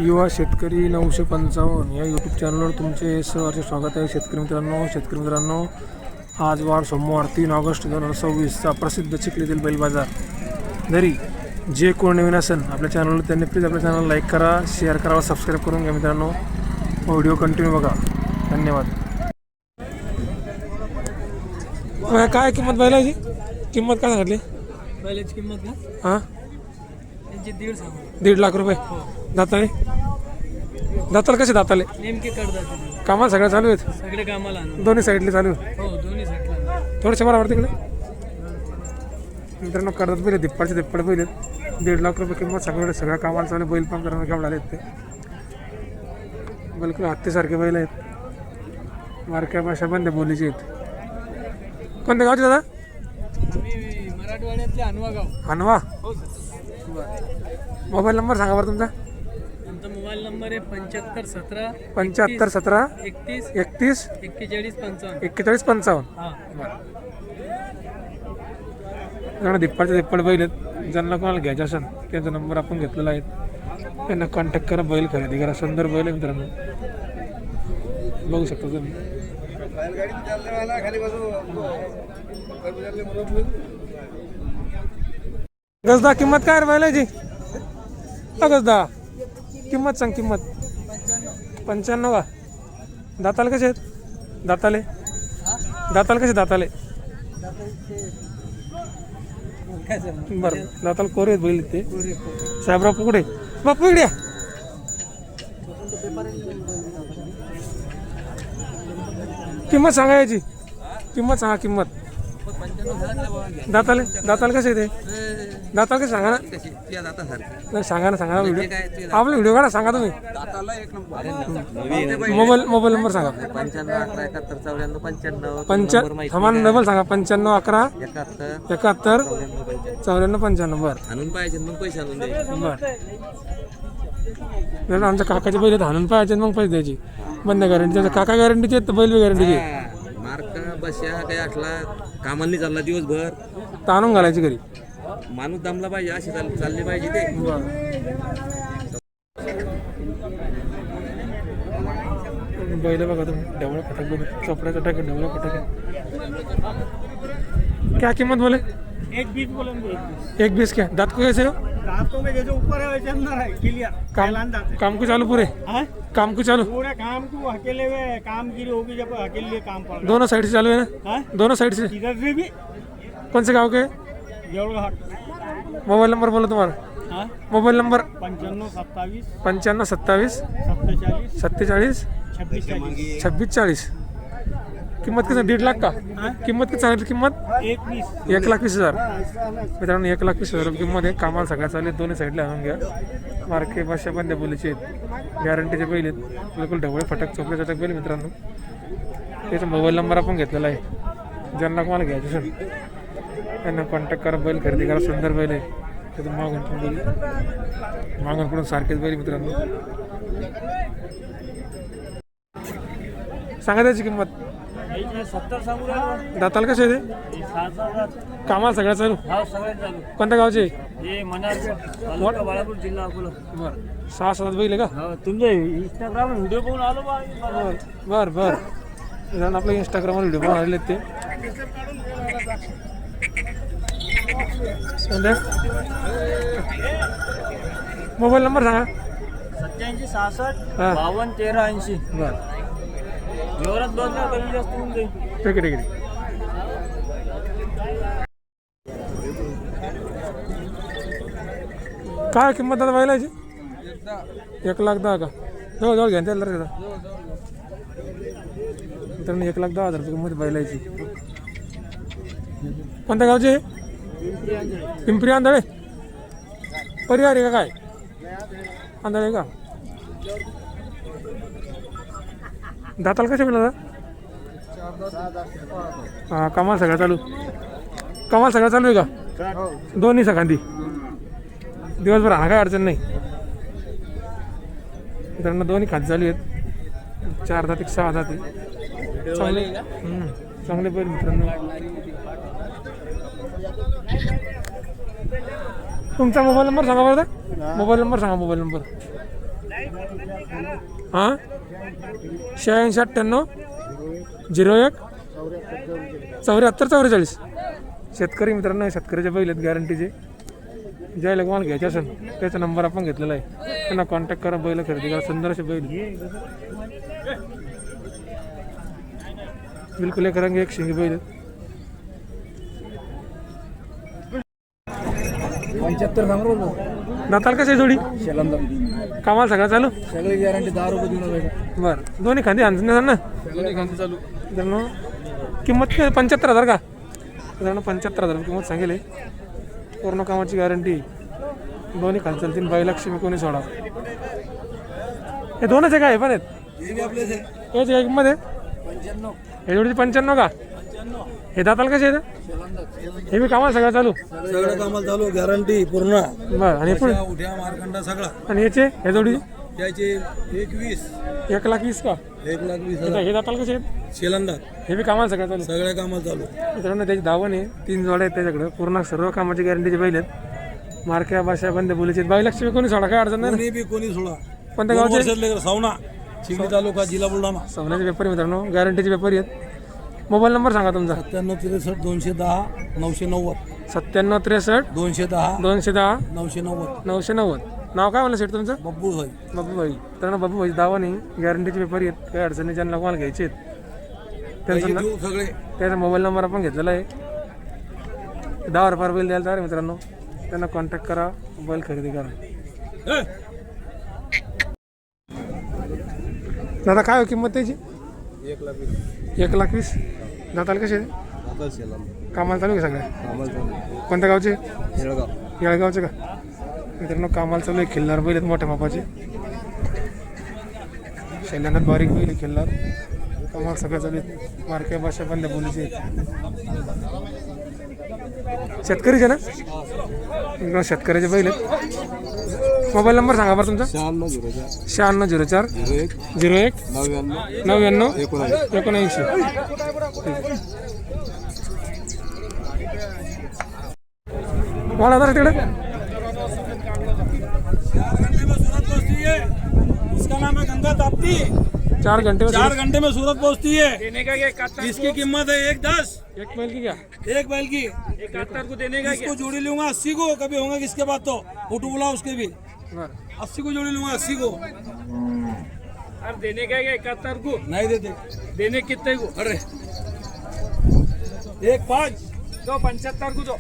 युवा शेतकरी 955 या यूट्यूब चॅनलवर तुमचे सहर्ष स्वागत आहे. शेतकरी मित्रांनो, आज वार सोमवार 3 ऑगस्ट 2026चा प्रसिद्ध चिखलीतील बैल बाजार. जरी जे कोण नवीन असेल आपल्या चॅनलवर त्यांनी प्लीज आपल्या चॅनल लाईक करा, शेअर करा, सबस्क्राईब करून घ्या. मित्रांनो, व्हिडिओ कंटिन्यू बघा. धन्यवाद. काय किंमत बैलाची? किंमत काय सांगितली बैलाची किंमत का? हां, त्यांची 1.5 लाख रुपये. दाताले कसे दाताले? नेमके करतात कामाला सगळ्या चालू आहेत? सगळे कामाला दोन्ही साईडले चालू? हो, दोन्ही साईडला. थोडेसे बरोबर तिकडे. मित्रांनो, करतात पहिले दिप्पाडचे पहिले 1.5 लाख रुपये किंमत. सगळ्या कामाला चालू. बैल पण करणं केवढा आले ते बिलकुल हत्तीसारखे बैल आहेत. मारक्या भाषा बंद बोलीचे आहेत. कोणत्या गावचे दादा? आम्ही मराठवाड्यातले अनवा गाव. अनवा. हो सर. मोबाईल नंबर सांगा बरं तुमचा. आमचा मोबाईल नंबर आहे 7517 7517 31 31 41 55. 4155. हां, दिप्पड बैल आहेत. ज्यांना कोणाला घ्यायचे असेल त्यांचा नंबर आपण घेतलेला आहे. त्यांना कॉन्टॅक्ट करा, बैल खरेदी करा. सुंदर बैल आहे मित्रांनो, बघू शकता तुम्ही. गजदा किंमत काय रे बैलाची? गजदा किंमत सांग. किंमत 95 का? दाताले कसे आहेत? दाताले कसे? दाताले बरं, दाताला कोरे आहेत बैल ते. साहेबराव पुकडे, बापू इकडे. किंमत सांगा याची. किंमत सांगा. किंमत दाताले कसे ते? दाताला कसे सांगा ना. नाही सांगा ना. व्हिडिओ आपला व्हिडिओ काढा. सांगा तुम्ही. मोबाईल नंबर सांगा. 95 डबल सांगा. 95 11 71 94 95. बरं, आमच्या काकाचे बैल हाणून पाहायचे मग पैसे द्यायची. बंद गॅरंटी. त्याच्या काका गॅरंटीचे आहेत, बैल बी गॅरंटीचे. मार्क बस्या काही असला कामाला चालला दिवसभर तर आणून घालायची घरी. माणूस दमला पाहिजे, अशी चालली पाहिजे ते. बैल बघा तुम्ही. ढवळ्या फटाक बैल, चोपड्या चटाक, ढवळ्या फटाक. क्या कीमत बोले? 1.20 बोलेंगे. 1.20 क्या? दांत को कैसे हो? दांतों में जैसे ऊपर है वैसे अंदर है. क्लियर. काम को चालू पूरे? काम को चालू पूरे काम को अकेले में कामगिरी होगी जब अकेले काम पड़ा. दोनों साइड से चालू है ना? दोनों साइड से. इधर से भी. कौन से गाँव के? जौड़घाट. मोबाइल नंबर बोलो तुम्हारा. Mobile number 95 27 47 26 40. किंमत किती? 1.5 लाख का? किंमत किती सांगितली? किंमत 1,20,000. मित्रांनो, 1,20,000 रुपये किंमत आहे. कामाला सगळ्या चालले. दोन्ही साईडला आणून घ्या. मार्के भाषा पण त्या बोलीचे आहेत. गॅरंटीचे बैल आहेत. बिलकुल ढवळे फटक, चोपडे चटक बैल मित्रांनो. त्याचा मोबाईल नंबर आपण घेतलेला आहे. ज्यांना कोणाला घ्यायचं असेल त्यांना कॉन्टॅक्ट करा. बैल खरेदी करा. सुंदर बैल आहे. त्याचं मागून पुढून सारखेच बैल मित्रांनो. सांगा त्याची किंमत. 70 सांगू राहिलो. दाताल कसे ते? कामाला सगळ्या चालू. कोणत्या गावचे? हे मनारपेठ, तालुका बाळापूर, जिल्हा अकोला. बरं, 6-7 बैल आहे का? तुमचे इंस्टाग्राम व्हिडिओ पाहून आलो बरं. आपल्या इंस्टाग्रामवर व्हिडिओ पाहून आलेले ते. मोबाईल नंबर सांगा. 87 66 52 13 80. बरं, जोरात बदला कमी जास्त होऊन जाईल. ठीक आहे. काय किंमत दादा बैलाची? 1,10,000 का? जवळ घ्या त्याला रे. मित्रांनो, 1,10,000 रुपये किंमत बैलाची. कोणत्या गावचे? पिंपरी आंधळे. परिवार आहे का काय? आंधळे का? दाताला कसे मिळाला? हां, कमाल सगळं चालू आहे का? दोन्ही सकांदी दिवसभर हा काय अडचण नाही. मित्रांनो, दोन्ही खात चालू आहेत. 4 दात 6 दात. चांगले बैल मित्रांनो. तुमचा मोबाईल नंबर सांगा बरं. मोबाईल नंबर सांगा. Mobile number 8698 01 74 44. शेतकरी मित्रांनो, शेतकऱ्याचे बैल आहेत गॅरंटीचे. ज्याला तुम्हाला घ्यायचे असेल त्याचा नंबर आपण घेतलेला आहे. त्यांना कॉन्टॅक्ट करा, बैल खरेदी करा. सुंदर असे बैल बिलकुल एक रंग एक शिंगी बैल. 75 सांगू दाताल कसे जोडी कामाला सगळं चालू सगळे गॅरंटी 10 रुपये देऊन बरं. दोन्ही खांदी आणून ना सगळे खांती चालू. मित्रांनो किंमत 75,000 का मित्रांनो? 75,000 किंमत सांगेल. पूर्ण कामाची गॅरंटी. दोन्ही खाली चालतील. 22,00,000 कोणी सोडा. हे दोनच आहे का? हे पण आहेत हेच काय किंमत आहे? 95 हे जोडीची 95 का? हे दाताल कसे आहेत? हे बी कामाला सगळं चालू सगळं कामाला चालू गॅरंटी पूर्ण. बरं. आणि पुढे उठ्या मारखंडा सगळा. आणि याचे हे जोडी त्याचे 21 1,20,000 का? 1,20,000 हे दाताल कसे आहेत? शेलंदाज हे बी कामाला सगळं चालू. सगळ्या कामाला चालू. मित्रांनो त्याची दावण आहे. 3 जोड्या आहेत त्याच्याकडे. पूर्ण सर्व कामाची गॅरंटीचे बैल आहेत. मार्क्या भाषा बंद बोलीचे 22,00,000 कोणी सोडा काय अडचण नाही. कोणी बी कोणी सोडा. कोणत्या गावचे? सावना चिखली तालुका जिल्हा बुलढाणा. सवनाचे व्यापारी मित्रांनो, गॅरंटीचे व्यापारी आहेत. मोबाईल नंबर सांगा तुमचा. 97 63 210 990 97 210 210 990. 990. नाव काय म्हणलं सेट तुमचं? बब्बू भाई. बाबूभाई. मित्रांनो बाबूभाई दावा नाही. गॅरंटीचे व्यापारी आहेत. काही अडचणी ज्यांना कोणाला घ्यायचे आहेत त्यांचा देऊ सगळे. त्याचा मोबाईल नंबर आपण घेतलेला आहे. 10 रुपये बैल द्यायला तयार आहे मित्रांनो. त्यांना कॉन्टॅक्ट करा, बैल खरेदी करा. दादा काय हो किंमत त्याची? 1,20,000. दाताल कसे आहे? कामाला चालू आहे सगळ्या? कोणत्या गावचे? येळगावचे का? मित्रांनो कामाला चालू आहे. खिल्लार बैल आहेत मोठ्या मापाचे. शैल्यांगात बारीक बैल आहे खिल्लार. कामाला सगळं चालू आहे. मार्क्या भाषा बंद बोलीचे शेतकरीचे ना? मित्रांनो शेतकऱ्याचे बैल आहेत. मोबाईल नंबर सांगा बरं तुमचा. 9604 01 99 79. वाढा आता तिकडे. इसका नाम है गंगा ताप्ती. 4 घंटे 4 घंटे में सूरत पहुंचती है. इसकी कीमत है 1,10. एक बैल की क्या? एक बैल की 71 को देने का. इसको जोड़ी लूंगा 80 को. कभी होगा किसके बाद तो फोटो बुला उसके भी. 80 को जोड़ी लूंगा 80 को. अरे देने का 71 को नहीं देते. देने कितने को? अरे 1,5 तो 75 को दो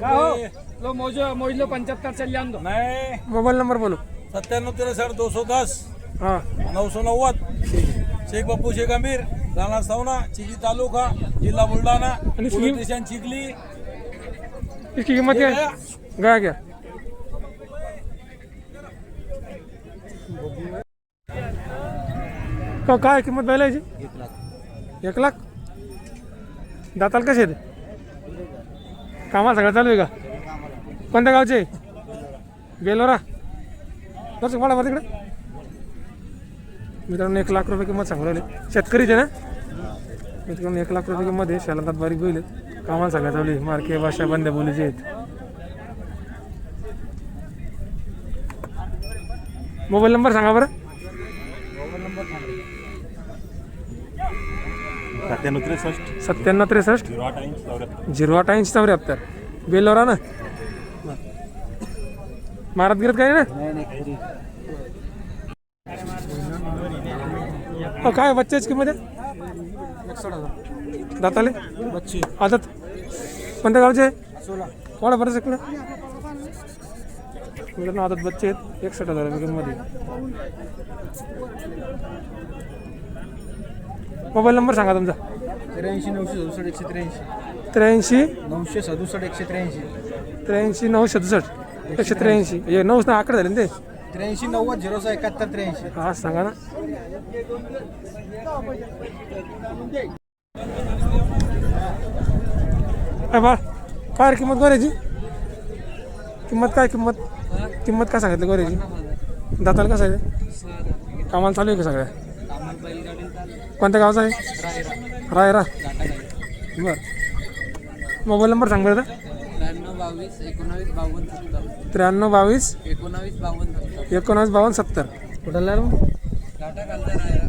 का हो लो मोजलो 75 चल जान दो. नहीं. मोबाईल नंबर बोलो. 97 63 210 हां 990. शेख बापू शेख अमीर राणा सावना चिखली तालुका जिल्हा बुलढाणा. आणि पोलीस स्टेशन चिखली. इसकी किंमत क्या है? गया क्या? काय किंमत बैलाची? 1,00,000. दाताल कसे आहेत? कामाला सगळं चालू आहे का? कोणत्या गावचे? बेलोरा. दर्शक मला बरं तिकडे. मित्रांनो 1,00,000 रुपये किंमत सांगू राहिले. शेतकरीचे ना? मित्रांनो 1,00,000 रुपये किंमत आहे. शालांतात बारीक बैल आहेत. कामाला सगळ्या चालू आहे. मार्के भाषा बंद बोलीचे आहेत. मोबाईल नंबर सांगा बरं. 97 63 08 74. बेलोरा ना? मारत गिरत काय ना? काय बच्चाची किंमत आहे? 61,000. दाताले बच्ची आदत कोणत्या गावचे? कोणा बरं इकडं मित्रांनो आदत बच्चे आहेत. 61,000 रुपये किंमत आहे. मोबाईल नंबर सांगा तुमचा. 83 967 183. 83 967 183. 83 967 183. हे 9 ना आकडे झाले ना ते. 83 90 06 71 83. हा सांगा ना. बा काय रे किंमत गोऱ्याची? किंमत काय काय सांगितलं गोऱ्याची? दाताला कसं आहे? कामाला चालू आहे का सगळ्या? कोणत्या गावचा आहे? रायरा. बरं मोबाईल नंबर सांग बरं. 22 19 52 70 त्र्याण्णव 22 19 52 70 19 52 70. कुठला रे? टाटा खालचा